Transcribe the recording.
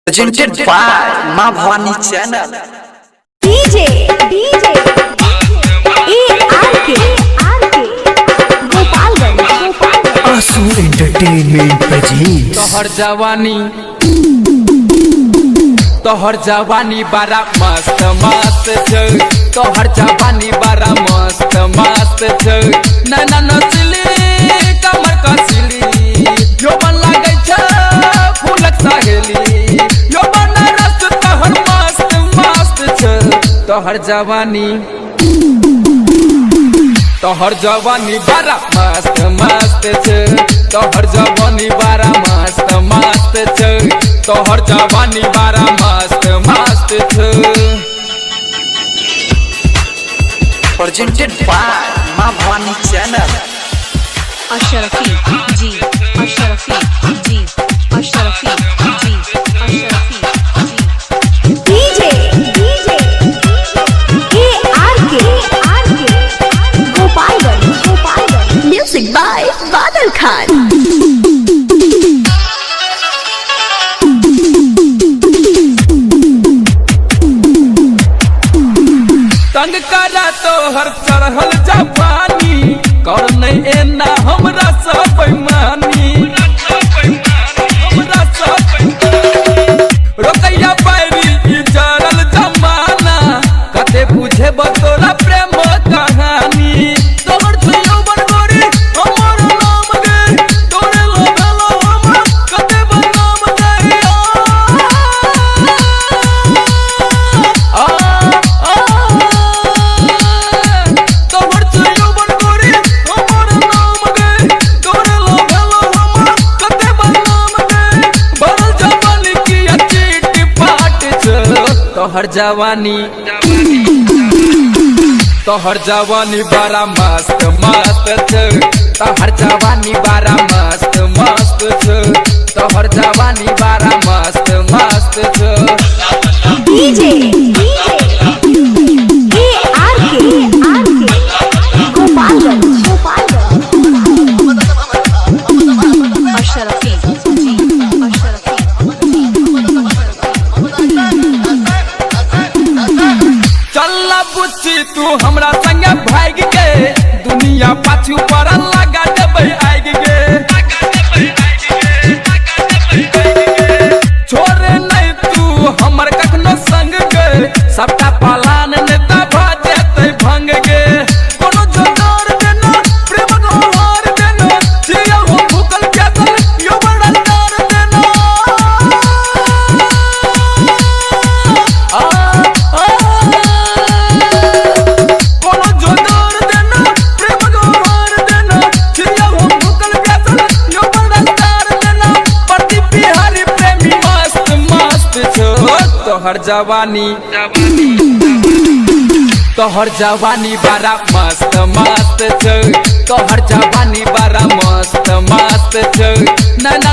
Presented by Ma Bhavani Channel. DJ ARK Gopalganj आंसू entertainment presents तोहर जवानी बड़ा मस्त मस्त छ तोहर जवानी बड़ा मस्त मस्त छ नैना नचली कमर कसली यो बन लागे छ फूलक सहेली यो बन रस तोहर मस्त मस्त छ तोहर जवानी बड़ा मस्त मस्त छ तोहर जवानी बड़ा मस्त मस्त छ तोहर जवानी बड़ा मस्त मस्त छ। Presented by Ma Bhavani Channel. Ashrafi G Ashrafi G Ashrafi G Ashrafi G DJ ARK Gopalganj Music by Badal Khan. तंग करा तोहर चढ़ल जवानी कर नहीं एना हमरा सब बेईमानी रोकैया पैरी ई जरल जमाना कते बुझे बतोरा प्रेम कहानी तोहर छयो बनगोरी हमर नाम गे तोरे लगलो हम कते बदनाम गे तोहर जवानी बड़ा मस्त मस्त छ तोहर जवानी बड़ा मस्त मस्त छ तोहर जवानी बड़ा मस्त मस्त छ। DJ ARK Gopalganj Ashrafi G Ashrafi चल्ला बुच्ची तू हमरा संगे भाग के दुनिया पाछू पर लगा देबै आग गे छोड़े नहीं तू हमर कखनो संग गे सबटा पलान नेता भ जेतै भंग गे कोनो जोगार देना प्रेम गोहार देना जिया हो भूकल केतल यो बड़ा डार देना कोनो जोगार देना प्रेम गोहार देना जिया हो भूकल केतल यो बड़ा डार देना प्रति बिहारी प्रेमी मस्त मस्त छो तोहर जवानी बड़ा मस्त मस्त छ तोहर जवानी बड़ा मस्त मस्त छ नैना